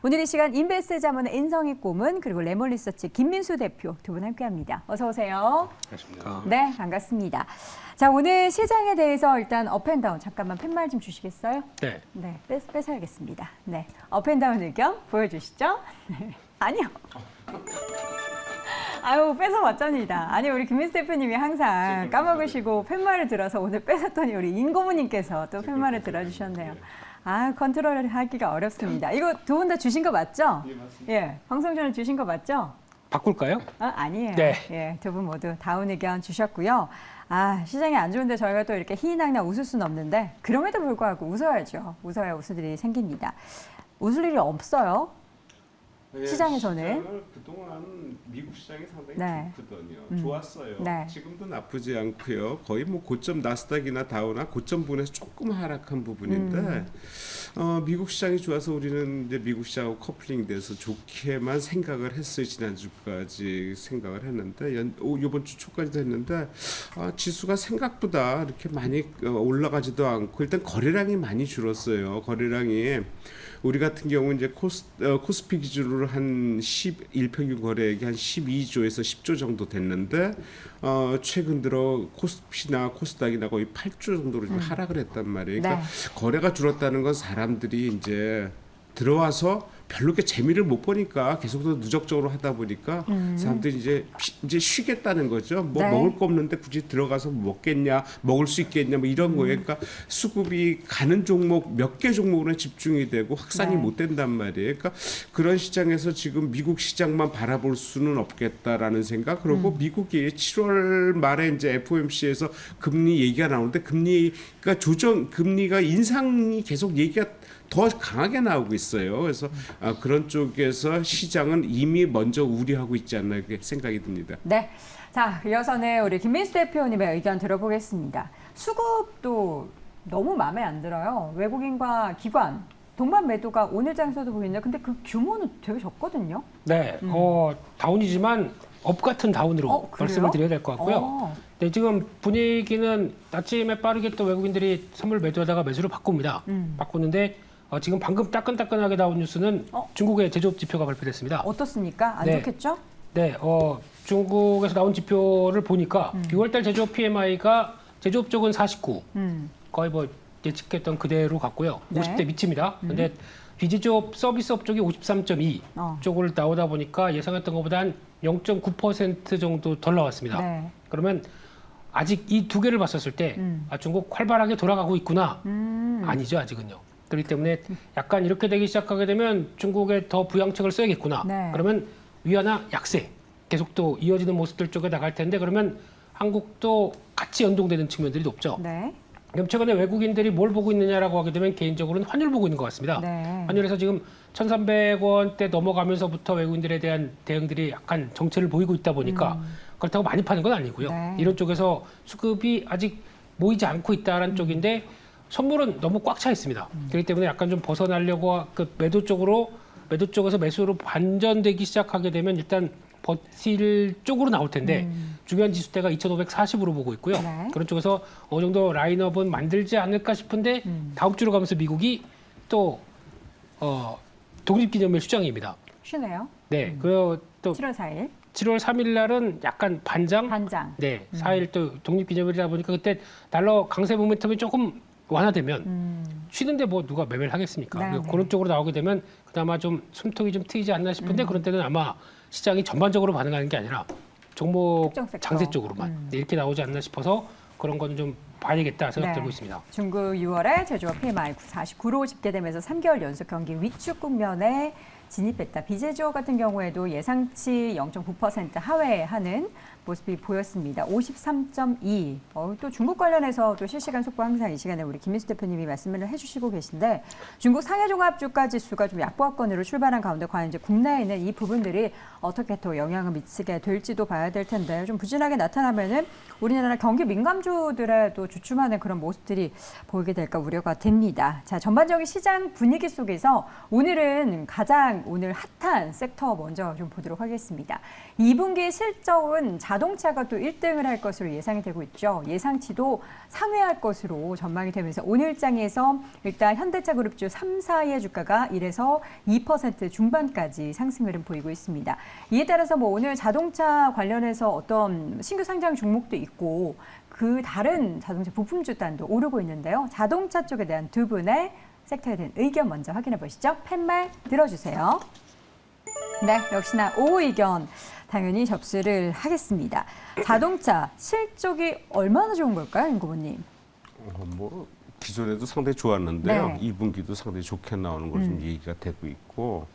오늘 이 시간 인베스트 자문의 인성이 꼬문 그리고 레몬리서치 김민수 대표 두 분 함께합니다. 어서 오세요. 안녕하십니까. 네, 반갑습니다. 자, 오늘 시장에 대해서 일단 업앤다운 잠깐만 팻말 좀 주시겠어요? 네. 네, 뺏어야겠습니다. 네, 업앤다운 의견 보여주시죠. 네. 아니요. 아유, 뺏어왔답니다. 아니, 우리 김민수 대표님이 항상 까먹으시고 팻말을 들어서 오늘 뺏었더니 우리 인고모님께서 또 팻말을 들어주셨네요. 아, 컨트롤을 하기가 어렵습니다. 이거 두 분 다 주신 거 맞죠? 예, 맞습니다. 예, 방송 전에 주신 거 맞죠? 바꿀까요? 아니에요. 네. 예, 두 분 모두 다운 의견 주셨고요. 아, 시장이 안 좋은데 저희가 또 이렇게 희희낙낙 웃을 수는 없는데 그럼에도 불구하고 웃어야죠. 웃어야 웃을 일이 생깁니다. 웃을 일이 없어요. 시장에서는? 시장을 그동안 미국 시장이 상당히 네. 좋거든요. 좋았어요. 네. 지금도 나쁘지 않고요. 거의 뭐 고점 나스닥이나 다우나 고점 부분에서 조금 하락한 부분인데 미국 시장이 좋아서 우리는 이제 미국 시장하고 커플링돼서 좋게만 생각을 했어요. 지난주까지 생각을 했는데 이번 주 초까지도 했는데 지수가 생각보다 이렇게 많이 올라가지도 않고 일단 거래량이 많이 줄었어요. 거래량이 우리 같은 경우 이제 코스피 기준으로 한 11평균 거래액이 한 12조에서 10조 정도 됐는데 최근 들어 코스피나 코스닥이나 거의 8조 정도로 좀 하락을 했단 말이에요. 그러니까 거래가 줄었다는 건 사람들이 이제 들어와서 별로 이렇게 재미를 못 보니까 계속해서 누적적으로 하다 보니까 사람들이 이제 쉬겠다는 거죠. 뭐 네. 먹을 거 없는데 굳이 들어가서 먹겠냐, 먹을 수 있겠냐, 뭐 이런 거예요. 그러니까 수급이 가는 종목 몇 개 종목으로 집중이 되고 확산이 네. 못 된단 말이에요. 그러니까 그런 시장에서 지금 미국 시장만 바라볼 수는 없겠다라는 생각. 그리고 미국이 7월 말에 이제 FOMC에서 금리 얘기가 나오는데 금리가 금리가 인상이 계속 얘기가 더 강하게 나오고 있어요. 그래서 그런 쪽에서 시장은 이미 먼저 우려하고 있지 않나 이렇게 생각이 듭니다. 네. 자, 이어서는 우리 김민수 대표님의 의견 들어보겠습니다. 수급도 너무 마음에 안 들어요. 외국인과 기관, 동반 매도가 오늘 장에서도 보이는데 근데 그 규모는 되게 적거든요. 네. 다운이지만 업 같은 다운으로 그래요? 말씀을 드려야 될 것 같고요. 네, 지금 분위기는 아침에 빠르게 또 외국인들이 선물 매도하다가 매수로 바꿉니다. 바꾸는데 지금 방금 따끈따끈하게 나온 뉴스는 중국의 제조업 지표가 발표됐습니다. 어떻습니까? 안 네. 좋겠죠? 네, 중국에서 나온 지표를 보니까 6월달 제조업 PMI가 제조업 쪽은 49, 거의 뭐 예측했던 그대로 갔고요. 네. 50대 미칩니다. 근데 비제조업 서비스업 쪽이 53.2 쪽을 나오다 보니까 예상했던 것보다 한 0.9% 정도 덜 나왔습니다. 네. 그러면 아직 이 두 개를 봤었을 때 중국 활발하게 돌아가고 있구나. 아니죠, 아직은요. 그렇기 때문에 약간 이렇게 되기 시작하게 되면 중국에 더 부양책을 써야겠구나. 네. 그러면 위안화 약세 계속 또 이어지는 모습들 쪽에 나갈 텐데 그러면 한국도 같이 연동되는 측면들이 높죠. 네. 그럼 최근에 외국인들이 뭘 보고 있느냐라고 하게 되면 개인적으로는 환율 보고 있는 것 같습니다. 네. 환율에서 지금 1,300원대 넘어가면서부터 외국인들에 대한 대응들이 약간 정체를 보이고 있다 보니까 그렇다고 많이 파는 건 아니고요. 네. 이런 쪽에서 수급이 아직 모이지 않고 있다는 쪽인데 선물은 너무 꽉 차 있습니다. 그렇기 때문에 약간 좀 벗어나려고 그 매도 쪽에서 매수로 반전되기 시작하게 되면 일단 버틸 쪽으로 나올 텐데 중요한 지수대가 2,540으로 보고 있고요. 네. 그런 쪽에서 어느 정도 라인업은 만들지 않을까 싶은데 다음 주로 가면서 미국이 또 독립기념일 휴장입니다. 쉬네요. 네, 그리고 또 7월 4일. 7월 3일 날은 약간 반장. 반장. 4일 또 독립기념일이다 보니까 그때 달러 강세 모멘텀이 조금 완화되면 쉬는데 뭐 누가 매매를 하겠습니까? 네, 네. 그런 쪽으로 나오게 되면 그나마 좀 숨통이 좀 트이지 않나 싶은데 그런 때는 아마 시장이 전반적으로 반응하는 게 아니라 종목 특정 섹터. 장세 쪽으로만 이렇게 나오지 않나 싶어서 그런 건 좀 봐야겠다 생각 들고 있습니다. 중국 6월에 제조업 PMI 49로 집계되면서 3개월 연속 경기 위축 국면에 진입했다. 비제조업 같은 경우에도 예상치 0.9% 하회하는 모습이 보였습니다. 53.2. 또 중국 관련해서 또 실시간 속보 항상 이 시간에 우리 김민수 대표님이 말씀을 해주시고 계신데 중국 상해종합주가 지수가 좀 약보합권으로 출발한 가운데 과연 이제 국내에는 이 부분들이 어떻게 또 영향을 미치게 될지도 봐야 될 텐데 좀 부진하게 나타나면은 우리나라 경기 민감주들의 또 주춤하는 그런 모습들이 보이게 될까 우려가 됩니다. 자, 전반적인 시장 분위기 속에서 오늘은 가장 오늘 핫한 섹터 먼저 좀 보도록 하겠습니다. 2분기 실적은 자동차가 또 1등을 할 것으로 예상이 되고 있죠. 예상치도 상회할 것으로 전망이 되면서 오늘장에서 일단 현대차 그룹주 3사의 주가가 1에서 2% 중반까지 상승 흐름 보이고 있습니다. 이에 따라서 뭐 오늘 자동차 관련해서 어떤 신규 상장 종목도 있고 그 다른 자동차 부품주 단도 오르고 있는데요. 자동차 쪽에 대한 두 분의 섹터에 대한 의견 먼저 확인해 보시죠. 팻말 들어주세요. 네, 역시나 오후 의견 당연히 접수를 하겠습니다. 자동차 실적이 얼마나 좋은 걸까요, 임 고모님? 뭐 기존에도 상당히 좋았는데요. 네. 2분기도 상당히 좋게 나오는 걸 좀 얘기가 되고 있고,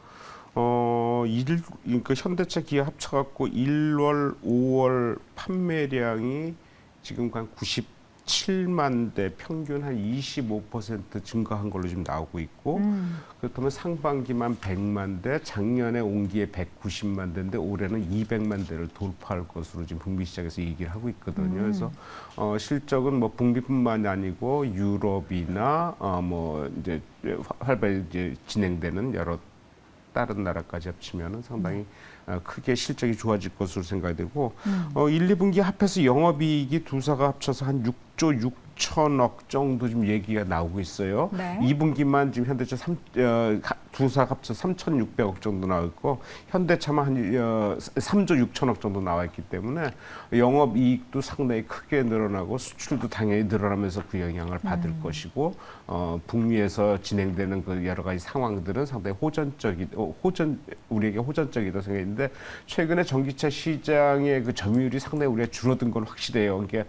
그러니까 현대차, 기아 합쳐갖고 1월, 5월 판매량이 지금 한 97만 대, 평균 한 25% 증가한 걸로 지금 나오고 있고, 그렇다면 상반기만 100만 대, 작년에 온기에 190만 대인데 올해는 200만 대를 돌파할 것으로 지금 북미 시장에서 얘기를 하고 있거든요. 그래서 실적은 뭐 북미뿐만이 아니고 유럽이나 뭐 이제 활발히 이제 진행되는 여러 다른 나라까지 합치면은 상당히 크게 실적이 좋아질 것으로 생각이 되고 1, 2분기 합해서 영업이익이 두 사가 합쳐서 한 6조 6천억 정도 지금 얘기가 나오고 있어요. 네. 2분기만 지금 현대차 두 사 합쳐 3,600억 정도 나와 있고 현대차만 한 3조 6천억 정도 나와 있기 때문에 영업이익도 상당히 크게 늘어나고 수출도 당연히 늘어나면서 그 영향을 받을 것이고 북미에서 진행되는 그 여러 가지 상황들은 상당히 우리에게 호전적이다 생각했는데 최근에 전기차 시장의 그 점유율이 상당히 우리가 줄어든 건 확실해요. 그러니까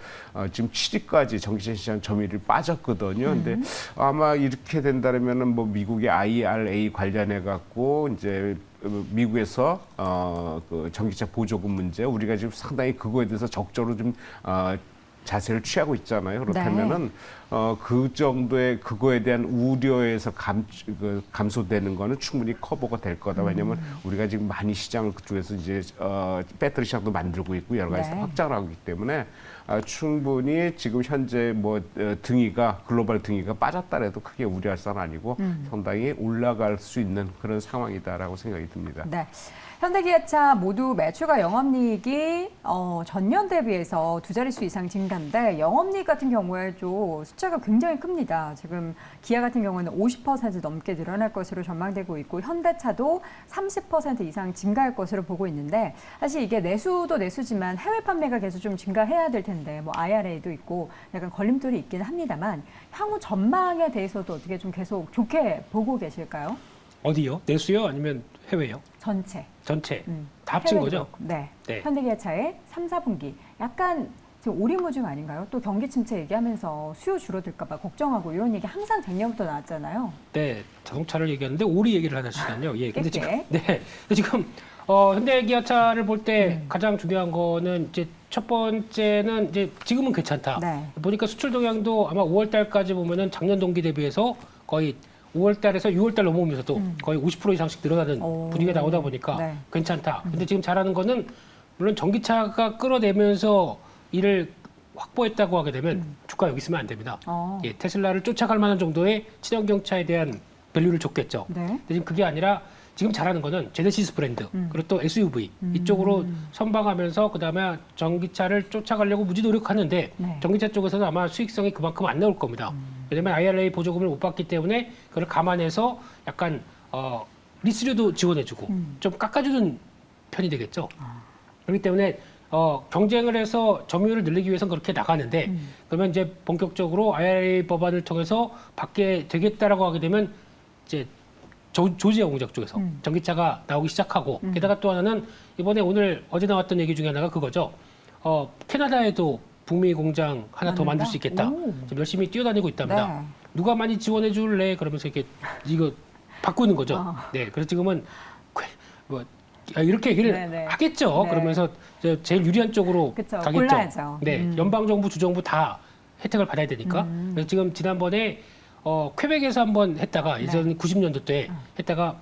지금 7위까지 전기차 시장 점유율이 빠졌거든요. 근데 아마 이렇게 된다면은 뭐 미국의 IRA 관련해 갖고 이제 미국에서 그 전기차 보조금 문제 우리가 지금 상당히 그거에 대해서 적극적으로 좀 자세를 취하고 있잖아요. 그렇다면은 그 정도의 그거에 대한 우려에서 감소되는 거는 충분히 커버가 될 거다. 왜냐하면 우리가 지금 많이 시장을 그쪽에서 이제 배터리 시장도 만들고 있고 여러 가지 네. 확장을 하고 있기 때문에 충분히 지금 현재 뭐 글로벌 등위가 빠졌다라도 크게 우려할 사안 아니고 상당히 올라갈 수 있는 그런 상황이다라고 생각이 듭니다. 네. 현대기아차 모두 매출과 영업이익이 전년 대비해서 두 자릿수 이상 증가인데 영업이익 같은 경우에도 숫자가 굉장히 큽니다. 지금 기아 같은 경우는 50% 넘게 늘어날 것으로 전망되고 있고 현대차도 30% 이상 증가할 것으로 보고 있는데 사실 이게 내수도 내수지만 해외 판매가 계속 좀 증가해야 될 텐데 뭐 IRA도 있고 약간 걸림돌이 있긴 합니다만 향후 전망에 대해서도 어떻게 좀 계속 좋게 보고 계실까요? 어디요? 내수요? 아니면 해외요? 전체. 전체 다 합친 거죠? 그렇고. 네. 네. 현대기아차의 3, 4분기 약간 지금 오리무중 아닌가요? 또 경기 침체 얘기하면서 수요 줄어들까 봐 걱정하고 이런 얘기 항상 작년부터 나왔잖아요. 네, 자동차를 얘기하는데 오리 얘기를 하시다니요. 예, 근데 지금 깨끗해. 네, 근데 지금 현대기아차를 볼 때 가장 중요한 거는 이제 첫 번째는 이제 지금은 괜찮다. 네. 보니까 수출 동향도 아마 5월달까지 보면은 작년 동기 대비해서 거의 5월달에서 6월달 넘어오면서도 거의 50% 이상씩 늘어나는 오. 분위기가 나오다 보니까 네. 괜찮다. 근데 지금 잘하는 거는 물론 전기차가 끌어내면서 이를 확보했다고 하게 되면 주가 여기 있으면 안 됩니다. 예, 테슬라를 쫓아갈 만한 정도의 친환경차에 대한 밸류를 줬겠죠. 네. 근데 지금 그게 아니라 지금 잘하는 거는 제네시스 브랜드 그리고 또 SUV 이쪽으로 선방하면서 그다음에 전기차를 쫓아가려고 무지 노력하는데 네. 전기차 쪽에서는 아마 수익성이 그만큼 안 나올 겁니다. 왜냐하면 IRA 보조금을 못 받기 때문에 그걸 감안해서 약간 리스료도 지원해주고 좀 깎아주는 편이 되겠죠. 그렇기 때문에 경쟁을 해서 점유율을 늘리기 위해서는 그렇게 나가는데 그러면 이제 본격적으로 IRA 법안을 통해서 받게 되겠다라고 하게 되면 이제 조지아 공장 쪽에서 전기차가 나오기 시작하고 게다가 또 하나는 이번에 어제 나왔던 얘기 중에 하나가 그거죠. 캐나다에도 북미 공장 하나 더 만들 수 있겠다. 오. 지금 열심히 뛰어다니고 있답니다. 네. 누가 많이 지원해 줄래? 그러면서 이렇게 이거 바꾸는 거죠. 네, 그래서 지금은 뭐 이렇게 얘기를 네네. 하겠죠. 네. 그러면서 제일 유리한 쪽으로 그쵸, 가겠죠. 골라야죠. 네, 연방 정부, 주정부 다 혜택을 받아야 되니까. 그래서 지금 지난번에 퀘벡에서 한번 했다가 예전 90년도 때 했다가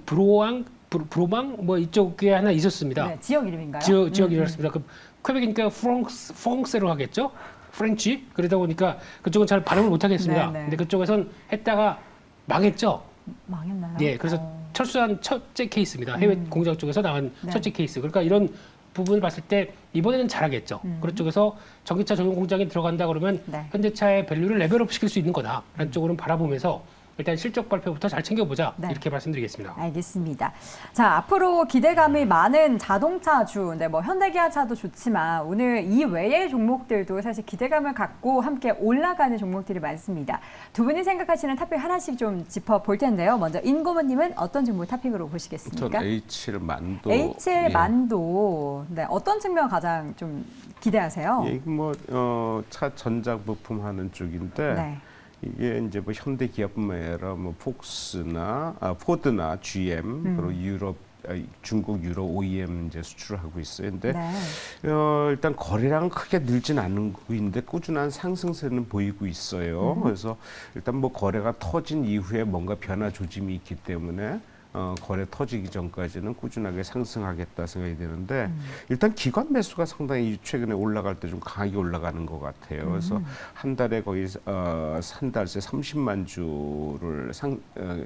브로망 뭐 이쪽에 하나 있었습니다. 네, 지역 이름인가요? 지역 이름이었습니다. 그 퀘벡이니까 프랑스로 하겠죠. 프렌치. 그러다 보니까 그쪽은 잘 발음을 못 하겠습니다. 네, 네. 근데 그쪽에선 했다가 망했죠. 망했나요? 예, 그래서 철수한 첫째 케이스입니다. 해외 공장 쪽에서 나온 네. 첫째 케이스. 그러니까 이런 부분을 봤을 때 이번에는 잘하겠죠. 그런 쪽에서 전기차 전용 공장에 들어간다 그러면 네. 현대차의 밸류를 레벨업 시킬 수 있는 거다라는 쪽으로는 바라보면서 일단 실적 발표부터 잘 챙겨보자 네. 이렇게 말씀드리겠습니다. 알겠습니다. 자, 앞으로 기대감이 많은 자동차주, 네, 뭐 현대기아차도 좋지만 오늘 이 외의 종목들도 사실 기대감을 갖고 함께 올라가는 종목들이 많습니다. 두 분이 생각하시는 탑픽 하나씩 좀 짚어볼 텐데요. 먼저 인고모님은 어떤 종목 탑픽으로 전 보시겠습니까? H7 만도. H7 만도, 네, 어떤 측면 가장 좀 기대하세요? 예, 차 전작 부품 하는 쪽인데. 네. 이게 이제 뭐 현대 기아뿐만 아니라 뭐 포드나 GM 그리고 중국 유럽 OEM 이제 수출을 하고 있어요. 근데 네. 일단 거래량은 크게 늘진 않고 있는데 꾸준한 상승세는 보이고 있어요. 그래서 일단 뭐 거래가 터진 이후에 뭔가 변화 조짐이 있기 때문에 거래 터지기 전까지는 꾸준하게 상승하겠다 생각이 되는데 일단 기관 매수가 상당히 최근에 올라갈 때 좀 강하게 올라가는 것 같아요. 그래서 한 달에 거의 한 달새 30만 주를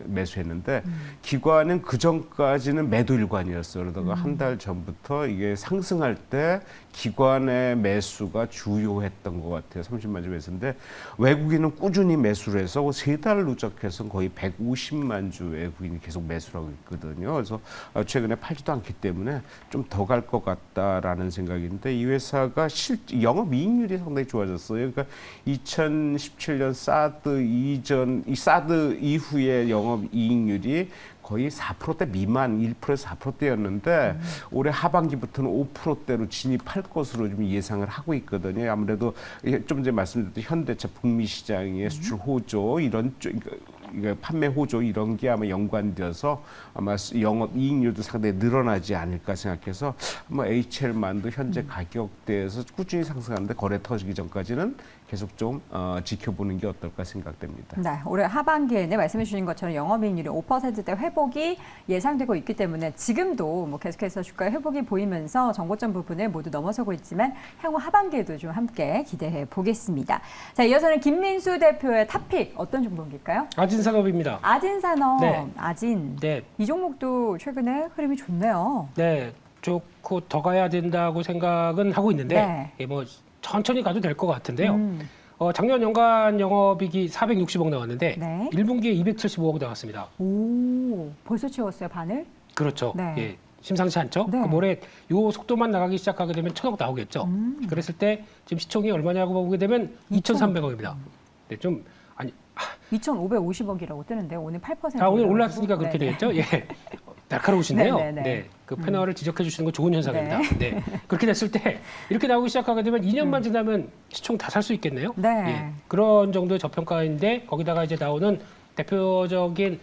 매수했는데 기관은 그 전까지는 매도 일관이었어요. 그러다가 한 달 전부터 이게 상승할 때 기관의 매수가 주요했던 것 같아요. 30만 주 매수인데 외국인은 꾸준히 매수를 해서 세 달 누적해서 거의 150만 주 외국인이 계속 매수를 하고 있거든요. 그래서 최근에 팔지도 않기 때문에 좀 더 갈 것 같다라는 생각인데 이 회사가 영업이익률이 상당히 좋아졌어요. 그러니까 2017년 사드 이후에 영업이익률이 거의 4%대 미만, 1%에서 4%대였는데 올해 하반기부터는 5%대로 진입할 것으로 좀 예상을 하고 있거든요. 아무래도 좀 전에 말씀드렸던 현대차 북미 시장의 수출 호조 이런 쪽 판매 호조 이런 게 아마 연관되어서 아마 영업 이익률도 상당히 늘어나지 않을까 생각해서 아마 HL만도 현재 가격대에서 꾸준히 상승하는데 거래 터지기 전까지는 계속 좀 지켜보는 게 어떨까 생각됩니다. 네, 올해 하반기에는 말씀해 주신 것처럼 영업이익률이 5%대 회복이 예상되고 있기 때문에 지금도 뭐 계속해서 주가 회복이 보이면서 정고점 부분을 모두 넘어서고 있지만 향후 하반기에도 좀 함께 기대해 보겠습니다. 자, 이어서는 김민수 대표의 탑픽 어떤 종목일까요? 아진산업입니다. 아진산업, 네. 아진. 네, 이 종목도 최근에 흐름이 좋네요. 네, 좋고 더 가야 된다고 생각은 하고 있는데 네. 예, 뭐 천천히 가도 될 것 같은데요. 작년 연간 영업이익이 460억 나왔는데 네. 1분기에 275억 나왔습니다. 오, 벌써 채웠어요, 반을? 그렇죠. 네. 예, 심상치 않죠. 네. 그럼 올해 요 속도만 나가기 시작하게 되면 1,000억 나오겠죠. 그랬을 때 지금 시총이 얼마냐고 보게 되면 2,300억입니다. 네, 좀 아니 2,550억이라고 뜨는데 오늘 8%. 오늘 올랐으니까 그렇게 되겠죠. 예. 날카로우신데요. 네, 네, 네. 네, 그 패널을 지적해 주시는 건 좋은 현상입니다. 네. 그렇게 됐을 때 이렇게 나오기 시작하게 되면 2년만 지나면 시총 다 살 수 있겠네요. 네. 예, 그런 정도의 저평가인데 거기다가 이제 나오는 대표적인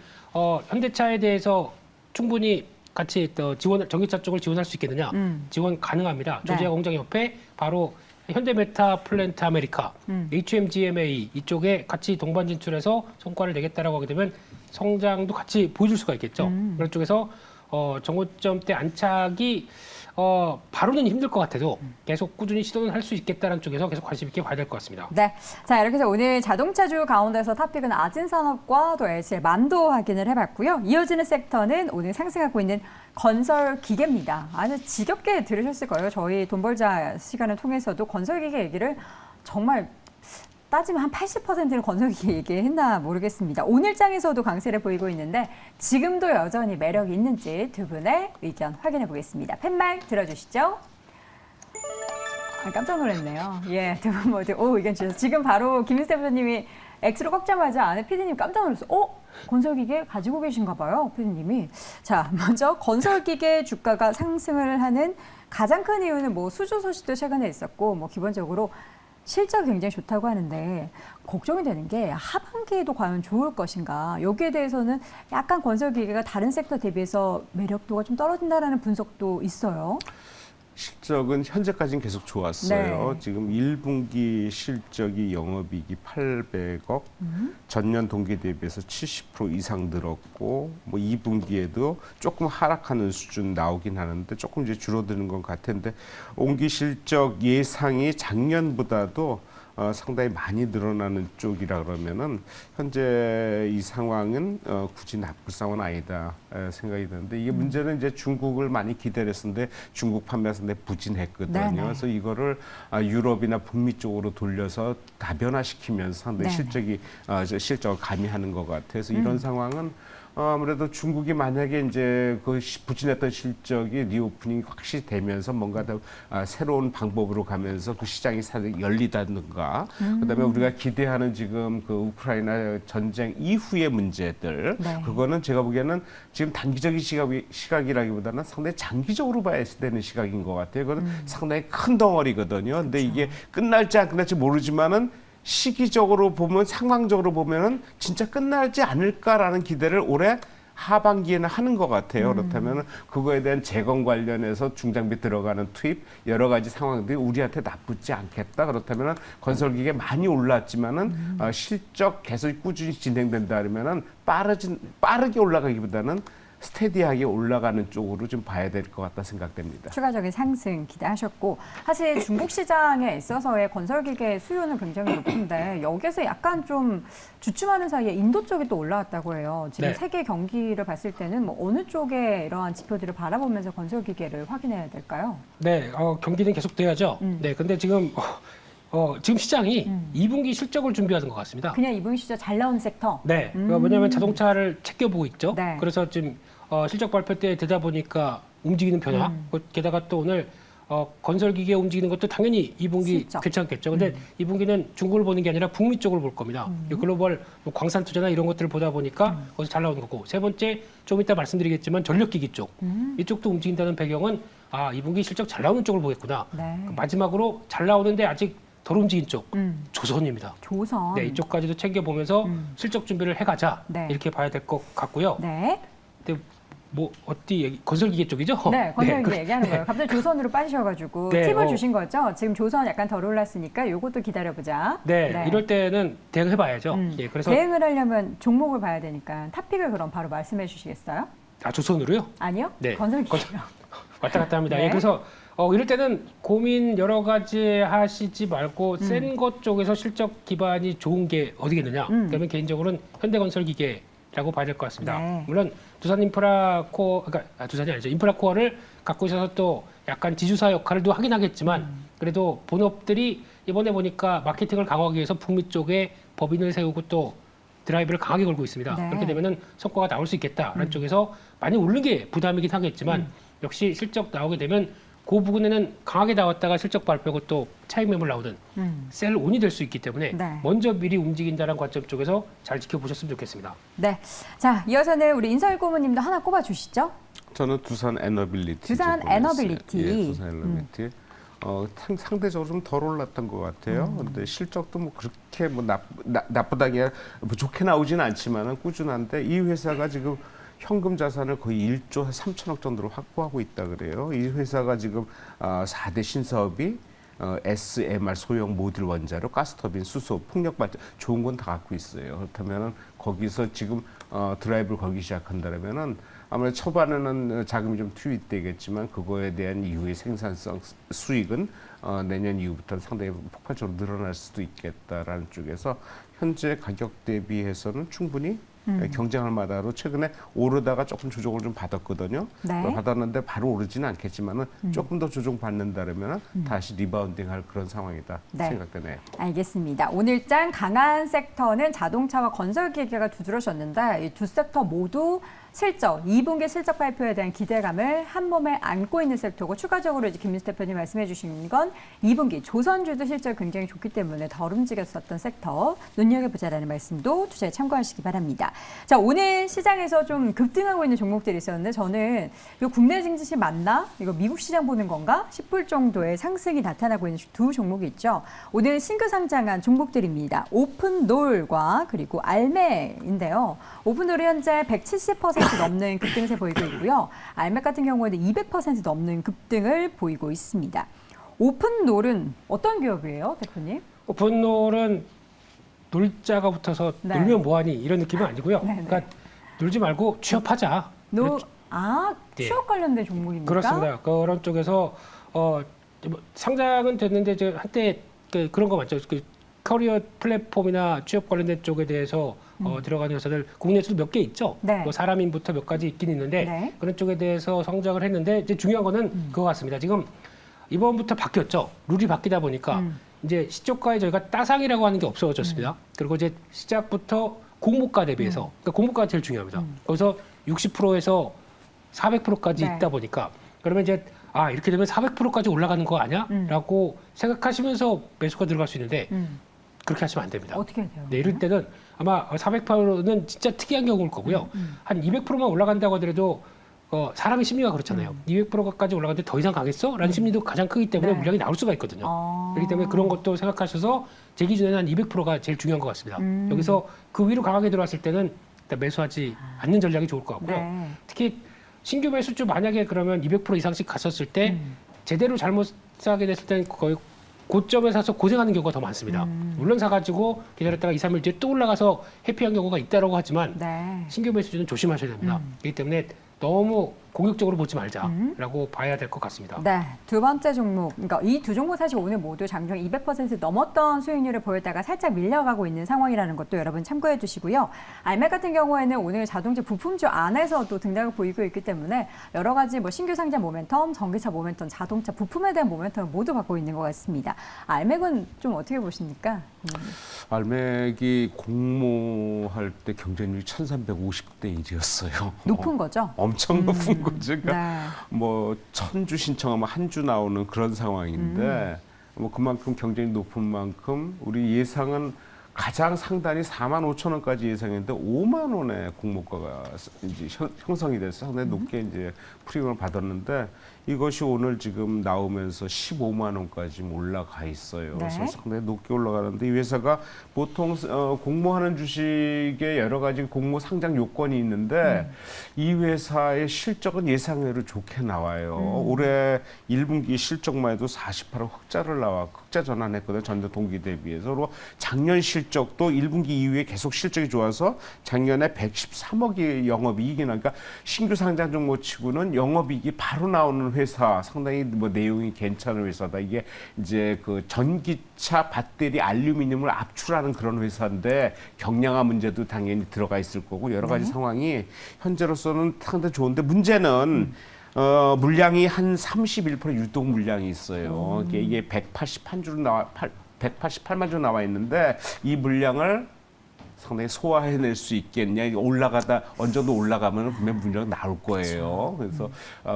현대차에 대해서 충분히 같이 전기차 쪽을 지원할 수 있겠느냐? 지원 가능합니다. 네. 조지아 공장 옆에 바로 현대메타 플랜트 아메리카, HMGMA 이쪽에 같이 동반 진출해서 성과를 내겠다라고 하게 되면 성장도 같이 보여줄 수가 있겠죠. 그런 쪽에서 정고점 때 안착이 바로는 힘들 것 같아도 계속 꾸준히 시도는 할 수 있겠다는 쪽에서 계속 관심 있게 봐야 될 것 같습니다. 네. 자, 이렇게 해서 오늘 자동차주 가운데서 탑픽은 아진산업과 또 LCL 만도 확인을 해봤고요. 이어지는 섹터는 오늘 상승하고 있는 건설기계입니다. 아주 지겹게 들으셨을 거예요. 저희 돈벌자 시간을 통해서도 건설기계 얘기를 정말 따지면 한 80%는 건설기계 얘기했나 모르겠습니다. 오늘장에서도 강세를 보이고 있는데 지금도 여전히 매력이 있는지 두 분의 의견 확인해 보겠습니다. 팻말 들어주시죠. 깜짝 놀랐네요. 예, 두 분 모두 의견 주셔서 지금 바로 김민수 대표님이 X로 꺾자마자 안에 PD님 깜짝 놀랐어요. 건설기계 가지고 계신가 봐요, PD님이. 자, 먼저 건설기계 주가가 상승을 하는 가장 큰 이유는 뭐 수주 소식도 최근에 있었고 뭐 기본적으로 실적이 굉장히 좋다고 하는데 걱정이 되는 게 하반기에도 과연 좋을 것인가. 여기에 대해서는 약간 건설기계가 다른 섹터 대비해서 매력도가 좀 떨어진다는 분석도 있어요. 실적은 현재까지는 계속 좋았어요. 네. 지금 1분기 실적이 영업이익이 800억, 전년 동기 대비해서 70% 이상 늘었고, 뭐 2분기에도 조금 하락하는 수준 나오긴 하는데 조금 이제 줄어드는 것 같은데, 온기 실적 예상이 작년보다도 상당히 많이 늘어나는 쪽이라 그러면은 현재 이 상황은 굳이 나쁠 상황은 아니다 생각이 드는데 이게 문제는 이제 중국을 많이 기다렸었는데 중국 판매가 상당히 부진했거든요. 네네. 그래서 이거를 유럽이나 북미 쪽으로 돌려서 다변화시키면서 상당히 네네. 실적을 가미하는 것 같아요. 그래서 이런 상황은 아무래도 중국이 만약에 이제 그 부진했던 실적이 리오프닝이 확실히 되면서 뭔가 더 새로운 방법으로 가면서 그 시장이 열리다든가 그다음에 우리가 기대하는 지금 그 우크라이나 전쟁 이후의 문제들 네. 그거는 제가 보기에는 지금 단기적인 시각이라기보다는 상당히 장기적으로 봐야 되는 시각인 것 같아요. 그건 상당히 큰 덩어리거든요. 근데 이게 끝날지 안 끝날지 모르지만은 시기적으로 보면 상황적으로 보면은 진짜 끝나지 않을까라는 기대를 올해 하반기에는 하는 것 같아요. 그렇다면 그거에 대한 재건 관련해서 중장비 들어가는 투입 여러 가지 상황들이 우리한테 나쁘지 않겠다. 그렇다면 건설기계 많이 올랐지만은 실적 계속 꾸준히 진행된다 그러면은 빠르게 올라가기보다는 스테디하게 올라가는 쪽으로 좀 봐야 될 것 같다 생각됩니다. 추가적인 상승 기대하셨고 사실 중국 시장에 있어서의 건설기계 수요는 굉장히 높은데 여기에서 약간 좀 주춤하는 사이에 인도 쪽이 또 올라왔다고 해요. 지금 네. 세계 경기를 봤을 때는 뭐 어느 쪽에 이러한 지표들을 바라보면서 건설기계를 확인해야 될까요? 네, 경기는 계속돼야죠. 네, 근데 지금 지금 시장이 2분기 실적을 준비하는 것 같습니다. 그냥 이분 시절 잘 나온 섹터. 네, 왜냐하면 자동차를 챙겨보고 있죠. 네. 그래서 지금 실적 발표 때 되다 보니까 움직이는 변화, 게다가 또 오늘 건설기계 움직이는 것도 당연히 2분기 실적. 괜찮겠죠. 근데 2분기는 중국을 보는 게 아니라 북미 쪽을 볼 겁니다. 이 글로벌 뭐 광산 투자나 이런 것들을 보다 보니까 거기서 잘 나오는 거고. 세 번째, 좀 이따 말씀드리겠지만 전력기기 쪽. 이쪽도 움직인다는 배경은 2분기 실적 잘 나오는 쪽을 보겠구나. 네. 마지막으로 잘 나오는데 아직 덜 움직인 쪽, 조선입니다. 조선. 네, 이쪽까지도 챙겨보면서 실적 준비를 해가자. 네. 이렇게 봐야 될 것 같고요. 네. 근데 뭐 건설기계 쪽이죠? 네, 건설기계 네, 얘기하는 거예요. 갑자기 조선으로 빠지셔가지고 네, 팁을 주신 거죠. 지금 조선 약간 덜 올랐으니까 요것도 기다려보자. 네, 이럴 때는 대응해봐야죠. 예, 그래서 대응을 하려면 종목을 봐야 되니까 탑픽을 그럼 바로 말씀해 주시겠어요? 조선으로요? 아니요? 네. 건설기계요. 왔다 갔다 합니다. 네. 예, 그래서 이럴 때는 고민 여러 가지 하시지 말고 센 것 쪽에서 실적 기반이 좋은 게 어디겠느냐? 그러면 개인적으로는 현대건설기계라고 봐야 될 것 같습니다. 네. 물론 두산 인프라코어, 그러니까 두산이 아니죠. 인프라코어를 갖고 있어서 또 약간 지주사 역할도 하긴 하겠지만 그래도 본업들이 이번에 보니까 마케팅을 강화하기 위해서 북미 쪽에 법인을 세우고 또 드라이브를 강하게 걸고 있습니다. 네. 그렇게 되면은 성과가 나올 수 있겠다라는 쪽에서 많이 오르는 게 부담이긴 하겠지만 역시 실적 나오게 되면 그 부분에는 강하게 나왔다가 실적 발표고 또 차익 매물 나오는 셀 온이 될 수 있기 때문에 네. 먼저 미리 움직인다는 관점 쪽에서 잘 지켜보셨으면 좋겠습니다. 네. 자, 이어서는 우리 인서일 고모님도 하나 꼽아 주시죠. 저는 두산 에너빌리티. 두산 에너빌리티. 예, 두산 에너빌리티. 상대적으로 좀 덜 올랐던 것 같아요. 근데 실적도 뭐 그렇게 뭐 나쁘다기 뭐 좋게 나오지는 않지만은 꾸준한데 이 회사가 지금 현금 자산을 거의 1조 3천억 정도로 확보하고 있다 그래요. 이 회사가 지금 4대 신사업이 SMR 소형 모듈 원자로 가스터빈, 수소, 풍력 발전 좋은 건 다 갖고 있어요. 그렇다면은 거기서 지금 드라이브를 걸기 시작한다면은 아무래도 초반에는 자금이 좀 투입되겠지만 그거에 대한 이후의 생산성 수익은 내년 이후부터는 상당히 폭발적으로 늘어날 수도 있겠다라는 쪽에서 현재 가격 대비해서는 충분히 경쟁할 만하로 최근에 오르다가 조금 조정을 좀 받았거든요. 네. 받았는데 바로 오르지는 않겠지만은 조금 더 조정 받는다면 다시 리바운딩할 그런 상황이다 네. 생각되네요. 알겠습니다. 오늘장 강한 섹터는 자동차와 건설기계가 두드러졌는데 이 두 섹터 모두 실적, 2분기 실적 발표에 대한 기대감을 한 몸에 안고 있는 섹터고 추가적으로 이제 김민수 대표님 말씀해 주신 건 2분기 조선주도 실적 굉장히 좋기 때문에 덜 움직였었던 섹터 눈여겨보자라는 말씀도 투자에 참고하시기 바랍니다. 자, 오늘 시장에서 좀 급등하고 있는 종목들이 있었는데 저는 이거 국내 증시 맞나? 이거 미국 시장 보는 건가? 싶을 정도의 상승이 나타나고 있는 두 종목이 있죠. 오늘 신규 상장한 종목들입니다. 오픈돌과 그리고 알매인데요. 오픈돌이 현재 170% 넘는 급등세 보이고 있고요. 알맥 같은 경우에는 200% 넘는 급등을 보이고 있습니다. 오픈놀은 어떤 기업이에요, 대표님? 오픈롤은 놀자가 붙어서 네. 놀면 뭐하니 이런 느낌은 아니고요. 네, 네. 그러니까 놀지 말고 취업하자. 네. 취업 관련된 종목입니까? 그렇습니다. 그런 쪽에서 뭐 상장은 됐는데 이제 한때 그런 거 맞죠. 커리어 플랫폼이나 취업 관련된 쪽에 대해서 들어가는 회사들 국내에서도 몇 개 있죠. 네. 뭐 사람인부터 몇 가지 있긴 있는데 네. 그런 쪽에 대해서 성장을 했는데 이제 중요한 거는 그거 같습니다. 지금 이번부터 바뀌었죠. 룰이 바뀌다 보니까 이제 시초가에 저희가 따상이라고 하는 게 없어졌습니다. 그리고 이제 시작부터 공모가 대비해서 그러니까 공모가가 제일 중요합니다. 거기서 60%에서 400%까지 네. 있다 보니까 그러면 이제 이렇게 되면 400%까지 올라가는 거 아니야? 라고 생각하시면서 매수가 들어갈 수 있는데 그렇게 하시면 안 됩니다. 어떻게 돼요? 네, 이럴 때는 아마 400%는 진짜 특이한 경우일 거고요. 한 200%만 올라간다고 하더라도 사람의 심리가 그렇잖아요. 200%까지 올라가는데 더 이상 가겠어? 라는 심리도 가장 크기 때문에 네. 물량이 나올 수가 있거든요. 그렇기 때문에 그런 것도 생각하셔서 제 기준에는 한 200%가 제일 중요한 것 같습니다. 여기서 그 위로 강하게 들어왔을 때는 일단 매수하지 않는 전략이 좋을 것 같고요. 네. 특히 신규 매수주 만약에 그러면 200% 이상씩 갔었을 때 제대로 잘못 사게 됐을 때는 거의 고점에 사서 고생하는 경우가 더 많습니다. 물론 사가지고 기다렸다가 2, 3일 뒤에 또 올라가서 해피한 경우가 있다라고 하지만 네. 신규 매수주는 조심하셔야 됩니다. 그렇기 때문에 너무 공격적으로 보지 말자라고 봐야 될 것 같습니다. 네, 두 번째 종목, 그러니까 이 두 종목 사실 오늘 모두 장중 200% 넘었던 수익률을 보였다가 살짝 밀려가고 있는 상황이라는 것도 여러분 참고해 주시고요. 알맥 같은 경우에는 오늘 자동차 부품주 안에서도 등락을 보이고 있기 때문에 여러 가지 뭐 신규 상자 모멘텀, 전기차 모멘텀, 자동차 부품에 대한 모멘텀을 모두 갖고 있는 것 같습니다. 알맥은 좀 어떻게 보십니까? 알맥이 공모할 때 경쟁률이 1350대 1이었어요. 높은 거죠? 엄청 높은 거죠. 그러니까 네. 뭐 1000주 신청하면 한 주 나오는 그런 상황인데 뭐 그만큼 경쟁이 높은 만큼 우리 예상은 가장 상단이 45,000원까지 예상했는데 5만 원의 공모가가 이제 형성이 돼서 상당히 높게 이제 프리미엄을 받았는데 이것이 오늘 지금 나오면서 15만 원까지 올라가 있어요. 네. 그래서 상당히 높게 올라가는데 이 회사가 보통 공모하는 주식에 여러 가지 공모 상장 요건이 있는데 이 회사의 실적은 예상외로 좋게 나와요. 올해 1분기 실적만 해도 48억 흑자 전환했거든요. 전년 동기 대비해서. 그리고 작년 실적도 1분기 이후에 계속 실적이 좋아서 작년에 113억이 영업이익이 나니까 신규 상장 종목치고는 영업이익이 바로 나오는 회사, 상당히 뭐 내용이 괜찮은 회사다. 이게 이제 그 전기차 배터리 알루미늄을 압출하는 그런 회사인데 경량화 문제도 당연히 들어가 있을 거고 여러 가지 상황이 현재로서는 상당히 좋은데 문제는 물량이 한 31% 유동 물량이 있어요. 이게 188만 주 나와 있는데 이 물량을 상당히 소화해낼 수 있겠냐. 올라가다 어느 정도 올라가면 분명 물량 나올 거예요. 그래서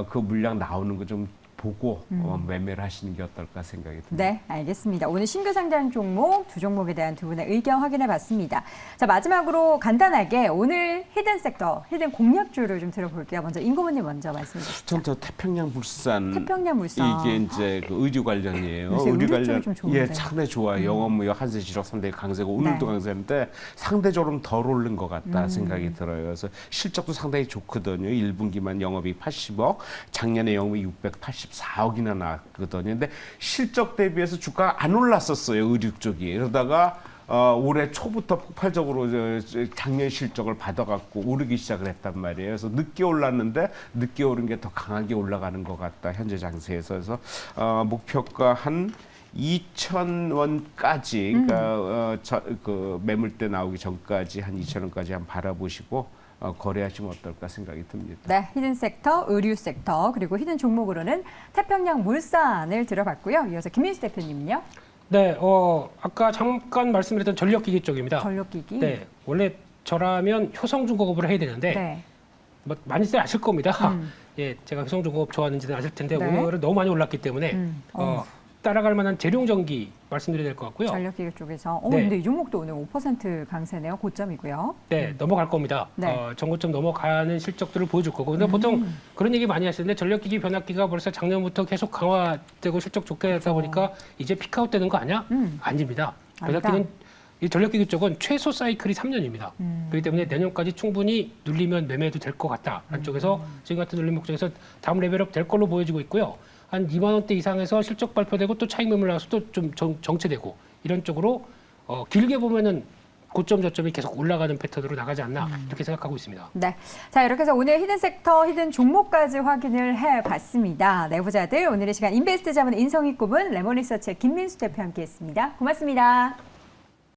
그 물량 나오는 거 좀 보고 매매를 하시는 게 어떨까 생각이 듭니다. 네, 알겠습니다. 오늘 신규 상장 종목 두 종목에 대한 두 분의 의견 확인해 봤습니다. 자, 마지막으로 간단하게 오늘 히든 섹터, 히든 공략주를 좀 들어볼게요. 먼저 임고문님 먼저 말씀해 주시죠. 전 더 태평양물산. 태평양물산. 이게 이제 그 의류 관련이에요. 요새 의류 의류 쪽이 좀 좋은데. 예, 상당히 좋아요. 영업무역 한세지력 상당히 강세고 오늘도 네. 강세인데 상대적으로 덜 오른 것 같다 생각이 들어요. 그래서 실적도 상당히 좋거든요. 1분기만 영업이익 80억, 작년에 영업이익 684억이나 나왔거든요. 근데 실적 대비해서 주가가 안 올랐었어요. 의류 쪽이. 그러다가 올해 초부터 폭발적으로 작년 실적을 받아갖고 오르기 시작을 했단 말이에요. 그래서 늦게 올랐는데 늦게 오른 게 더 강하게 올라가는 것 같다. 현재 장세에서. 그래서 목표가 한 2,000원까지 그러니까 그 매물대 나오기 전까지 한 2,000원까지 한번 바라보시고 거래하시면 어떨까 생각이 듭니다. 네, 히든 섹터, 의류 섹터, 그리고 히든 종목으로는 태평양물산을 들어봤고요. 이어서 김민수 대표님은요? 네, 아까 잠깐 말씀드렸던 전력기기 쪽입니다. 전력기기. 네, 원래 저라면 효성중공업을 해야 되는데 네. 뭐 많이들 아실 겁니다. 예, 제가 효성중공업 좋아하는지는 아실 텐데 네. 오늘은 너무 많이 올랐기 때문에 따라갈 만한 재룡전기 말씀드려야 될 것 같고요. 전력기기 쪽에서. 네. 근데 이 종목도 오늘 5% 강세네요. 고점이고요. 네, 넘어갈 겁니다. 네. 전고점 넘어가는 실적들을 보여줄 거고. 근데 보통 그런 얘기 많이 하시는데 전력기기 변압기가 벌써 작년부터 계속 강화되고 실적 좋게 하다 보니까 이제 피크아웃 되는 거 아니야? 아닙니다. 아니다. 변압기는 이 전력기기 쪽은 최소 사이클이 3년입니다. 그렇기 때문에 내년까지 충분히 눌리면 매매도 될 것 같다. 한쪽에서 지금 같은 눌림 목적에서 다음 레벨업 될 걸로 보여지고 있고요. 한 2만 원대 이상에서 실적 발표되고 또 차익 매물 나와서 또 좀 정체되고 이런 쪽으로 길게 보면은 고점 저점이 계속 올라가는 패턴으로 나가지 않나 이렇게 생각하고 있습니다. 네. 자, 이렇게 해서 오늘 히든 섹터, 히든 종목까지 확인을 해봤습니다. 내부자들 오늘의 시간 인베스트 자문 인성이 꼽은 레몬리서치의 김민수 대표 함께했습니다. 고맙습니다.